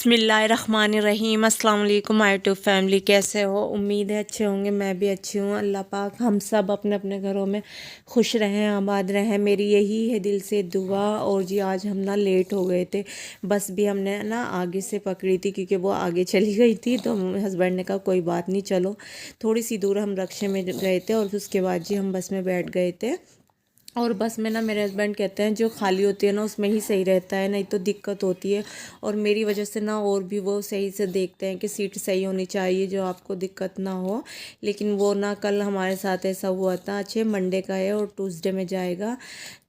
बिस्मिल्लाहिर्रहमानिर्रहीम। अस्सलाम वालेकुम माय यूट्यूब फैमिली, कैसे हो? उम्मीद है अच्छे होंगे। मैं भी अच्छी हूँ। अल्लाह पाक हम सब अपने अपने घरों में खुश रहें, आबाद रहें, मेरी यही है दिल से दुआ। और जी आज हम ना लेट हो गए थे, बस भी हमने ना आगे से पकड़ी थी क्योंकि वो आगे चली गई थी। तो हस्बैंड ने कहा कोई बात नहीं, चलो। थोड़ी सी दूर हम रक्शे में गए थे और उसके बाद जी हम बस में बैठ गए थे। और बस में ना मेरे हस्बैंड कहते हैं जो खाली होती है ना उसमें ही सही रहता है, नहीं तो दिक्कत होती है। और मेरी वजह से ना और भी वो सही से देखते हैं कि सीट सही होनी चाहिए, जो आपको दिक्कत ना हो। लेकिन वो ना कल हमारे साथ ऐसा हुआ था। अच्छे मंडे का है और ट्यूसडे में जाएगा,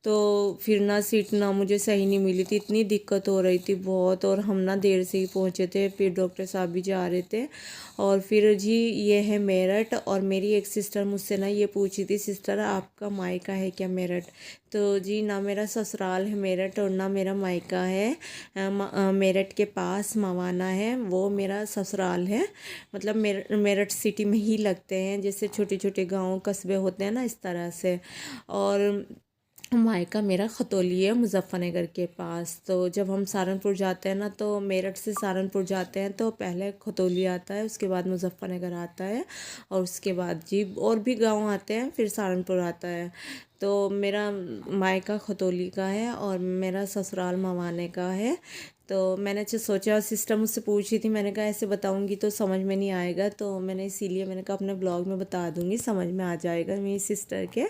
तो फिर ना सीट ना मुझे सही नहीं मिली थी, इतनी दिक्कत हो रही थी बहुत। और हम ना देर से ही पहुँचे थे, फिर डॉक्टर साहब भी जा रहे थे। और फिर जी ये है मेरठ। और मेरी एक सिस्टर मुझसे ना ये पूछी थी, सिस्टर आपका मायका है क्या मेरठ? तो जी ना मेरा ससुराल है मेरठ और ना मेरा मायका है। मेरठ के पास मवाना है, वो मेरा ससुराल है। मतलब मेरठ सिटी में ही लगते हैं, जैसे छोटे छोटे गांव कस्बे होते हैं ना, इस तरह से। और मायका मेरा खतौली है, मुजफ्फरनगर के पास। तो जब हम सहारनपुर जाते हैं ना, तो मेरठ से सहारनपुर जाते हैं तो पहले खतौली आता है, उसके बाद मुजफ्फरनगर आता है, और उसके बाद जी और भी गांव आते हैं, फिर सहारनपुर आता है। तो मेरा मायका खतौली का है और मेरा ससुराल मवाने का है। तो मैंने अच्छा सोचा, सिस्टर मुझसे पूछी थी, मैंने कहा ऐसे बताऊंगी तो समझ में नहीं आएगा, तो मैंने इसीलिए मैंने कहा अपने ब्लॉग में बता दूंगी, समझ में आ जाएगा मेरी सिस्टर के।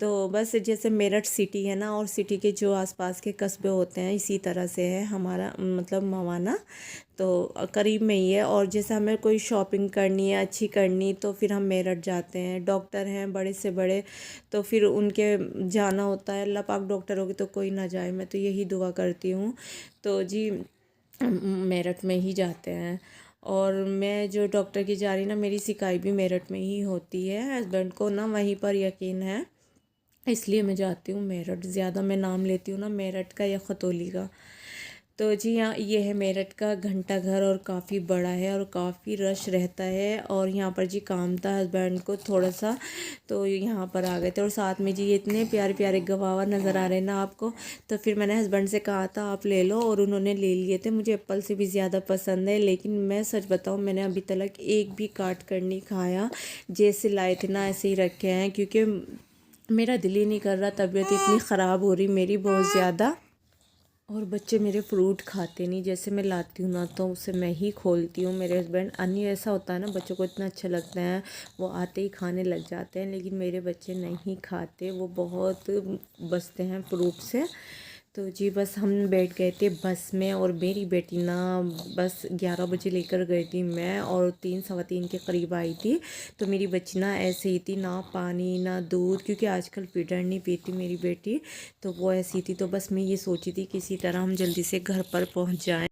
तो बस जैसे मेरठ सिटी है ना, और सिटी के जो आसपास के कस्बे होते हैं, इसी तरह से है हमारा मतलब मवाना। तो करीब में ही है। और जैसे हमें कोई शॉपिंग करनी है अच्छी करनी, तो फिर हम मेरठ जाते हैं। डॉक्टर हैं बड़े से बड़े, तो फिर उनके जाना होता है। अल्लाह पाक डॉक्टर होगी तो कोई ना जाए, मैं तो यही दुआ करती हूँ। तो जी मेरठ में ही जाते हैं। और मैं जो डॉक्टर की जा रही ना, मेरी सिकाई भी मेरठ में ही होती है। हस्बैंड को ना वहीं पर यकीन है, इसलिए मैं जाती हूँ मेरठ। ज़्यादा मैं नाम लेती हूँ ना मेरठ का या खतौली का। तो जी यहाँ ये है मेरठ का घंटा घर, और काफ़ी बड़ा है और काफ़ी रश रहता है। और यहाँ पर जी काम था हस्बैंड को थोड़ा सा, तो यहाँ पर आ गए थे। और साथ में जी ये इतने प्यारे प्यारे गवावा नज़र आ रहे हैं ना आपको। तो फिर मैंने हस्बैंड से कहा था आप ले लो, और उन्होंने ले लिए थे। मुझे एप्पल से भी ज़्यादा पसंद है, लेकिन मैं सच बताऊँ मैंने अभी तक एक भी काट कर नहीं खाया। जैसे लाए थे ना ऐसे ही रखे हैं, क्योंकि मेरा दिल ही नहीं कर रहा, तबीयत इतनी ख़राब हो रही मेरी बहुत ज़्यादा। और बच्चे मेरे फ्रूट खाते नहीं, जैसे मैं लाती हूँ ना तो उसे मैं ही खोलती हूँ। मेरे हस्बैंड अन्य ऐसा होता है ना, बच्चों को इतना अच्छा लगता है वो आते ही खाने लग जाते हैं, लेकिन मेरे बच्चे नहीं खाते, वो बहुत बचते हैं फ्रूट से। तो जी बस हम बैठ गए थे बस में। और मेरी बेटी ना बस 11 बजे लेकर गई थी मैं, और 3 सवा 3 के करीब आई थी। तो मेरी बच्ची ना ऐसे ही थी, ना पानी ना दूध, क्योंकि आजकल फीडर नहीं पीती मेरी बेटी। तो वो ऐसी थी। तो बस मैं ये सोची थी किसी तरह हम जल्दी से घर पर पहुंच जाएं।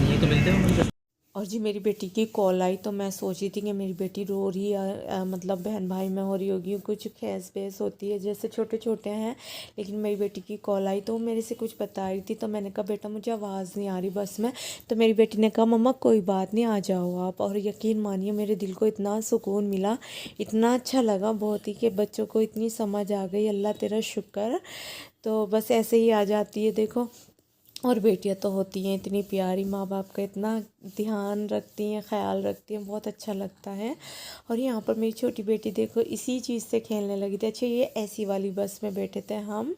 ये तो मिलते हैं। और जी मेरी बेटी की कॉल आई, तो मैं सोची थी कि मेरी बेटी रो रही है, मतलब बहन भाई में हो रही होगी, कुछ खैस बहस होती है, जैसे छोटे छोटे हैं। लेकिन मेरी बेटी की कॉल आई तो वो मेरे से कुछ बता रही थी। तो मैंने कहा बेटा मुझे आवाज़ नहीं आ रही बस में। तो मेरी बेटी ने कहा मम्मा कोई बात नहीं, आ जाओ आप। और यकीन मानिए मेरे दिल को इतना सुकून मिला, इतना अच्छा लगा बहुत ही, कि बच्चों को इतनी समझ आ गई। अल्लाह तेरा शुक्र। तो बस ऐसे ही आ जाती है देखो। और बेटियां तो होती हैं इतनी प्यारी, माँ बाप का इतना ध्यान रखती हैं, ख्याल रखती हैं, बहुत अच्छा लगता है। और यहाँ पर मेरी छोटी बेटी देखो इसी चीज़ से खेलने लगी थी। अच्छा ये ऐसी वाली बस में बैठे थे हम।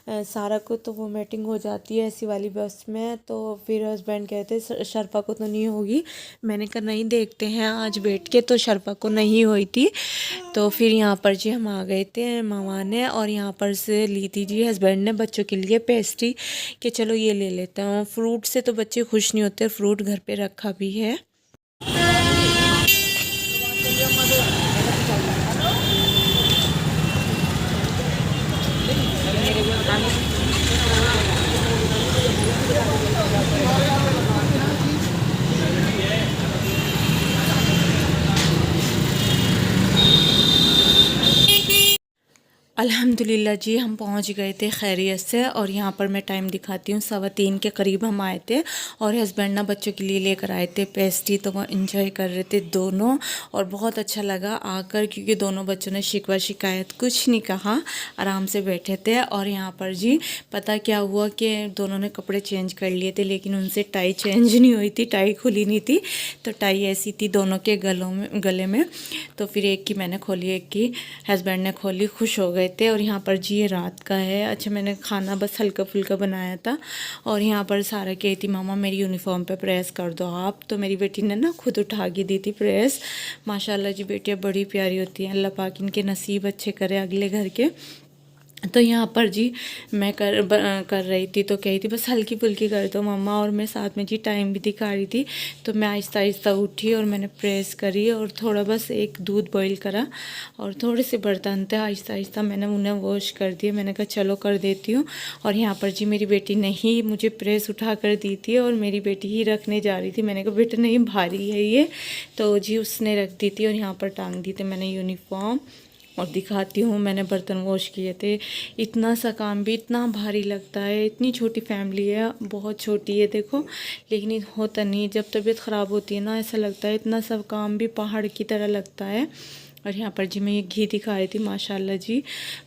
सारा को तो वोमिटिंग हो जाती है ऐसी वाली बस में। तो फिर हस्बैंड कहते शर्फा को तो नहीं होगी। मैंने कहा नहीं देखते हैं आज बैठ के, तो शर्फा को नहीं हुई थी। तो फिर यहाँ पर जी हम आ गए थे मामा ने, और यहाँ पर से ली थी जी हस्बैंड ने बच्चों के लिए पेस्ट्री, कि चलो ये ले लेता हूँ। फ्रूट से तो बच्चे खुश नहीं होते, फ्रूट घर पे रखा भी है। अल्हम्दुलिल्लाह जी, हम पहुंच गए थे खैरियत से। और यहाँ पर मैं टाइम दिखाती हूँ, 3:15 के करीब हम आए थे। और हस्बैंड ना बच्चों के लिए लेकर आए थे पेस्ट्री, तो वो इंजॉय कर रहे थे दोनों। और बहुत अच्छा लगा आकर, क्योंकि दोनों बच्चों ने शिकवा शिकायत कुछ नहीं कहा, आराम से बैठे थे। और यहाँ पर जी पता क्या हुआ कि दोनों ने कपड़े चेंज कर लिए थे, लेकिन उनसे टाई चेंज नहीं हुई थी, टाई खुली नहीं थी। तो टाई ऐसी थी दोनों के गले में। तो फिर एक की मैंने खोली, एक की हस्बैंड ने खोली, खुश हो गए थे। और यहाँ पर जी ये रात का है। अच्छा, मैंने खाना बस हल्का फुल्का बनाया था। और यहाँ पर सारा कहती थी मामा मेरी यूनिफॉर्म पे प्रेस कर दो आप। तो मेरी बेटी ने ना खुद उठा के दी थी प्रेस। माशाल्लाह जी, बेटियाँ बड़ी प्यारी होती हैं, अल्लाह पाक इनके नसीब अच्छे करे अगले घर के। तो यहाँ पर जी मैं कर रही थी, तो कही थी बस हल्की फुल्की कर दो मम्मा। और मैं साथ में जी टाइम भी दिखा रही थी। तो मैं आहिस्ता आहिस्ता उठी और मैंने प्रेस करी, और थोड़ा बस एक दूध बॉईल करा, और थोड़े से बर्तन थे, आहिस्ता आहिस्ता मैंने उन्हें वॉश कर दिए। मैंने कहा चलो कर देती हूँ। और यहाँ पर जी मेरी बेटी ने ही मुझे प्रेस उठा कर दी थी, और मेरी बेटी ही रखने जा रही थी। मैंने कहा बेटा नहीं, भारी है ये। तो जी उसने रख दी थी, और यहाँ पर टांग दी थी मैंने यूनिफॉर्म। और दिखाती हूँ, मैंने बर्तन वॉश किए थे। इतना सा काम भी इतना भारी लगता है, इतनी छोटी फैमिली है, बहुत छोटी है देखो, लेकिन होता नहीं। जब तबीयत ख़राब होती है ना, ऐसा लगता है इतना सब काम भी पहाड़ की तरह लगता है। और यहाँ पर जी मैं ये घी दिखा रही थी, माशाल्लाह जी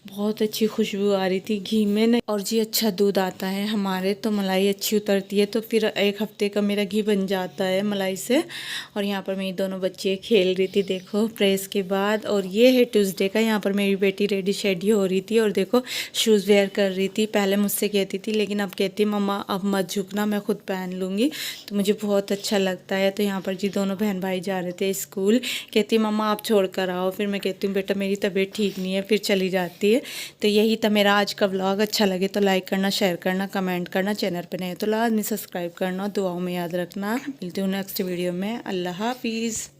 बहुत अच्छी खुशबू आ रही थी घी में न। और जी अच्छा दूध आता है हमारे, तो मलाई अच्छी उतरती है, तो फिर 1 हफ्ते का मेरा घी बन जाता है मलाई से। और यहाँ पर मेरी दोनों बच्चे खेल रही थी देखो प्रेस के बाद। और ये है ट्यूसडे का। यहाँ पर मेरी बेटी रेडी शेडी हो रही थी, और देखो शूज़ वेयर कर रही थी। पहले मुझसे कहती थी, लेकिन अब कहती मम्मा अब मत झुकना, मैं खुद पहन लूँगी। तो मुझे बहुत अच्छा लगता है। तो यहाँ पर जी दोनों बहन भाई जा रहे थे स्कूल, कहती मम्मा आप छोड़ कर आओ। फिर मैं कहती हूँ बेटा मेरी तबीयत ठीक नहीं है, फिर चली जाती है। तो यही था मेरा आज का व्लॉग। अच्छा लगे तो लाइक करना, शेयर करना, कमेंट करना। चैनल पर नए तो लाजमी सब्सक्राइब करना, दुआओं में याद रखना। मिलती हूँ नेक्स्ट वीडियो में। अल्लाह हाफिज़।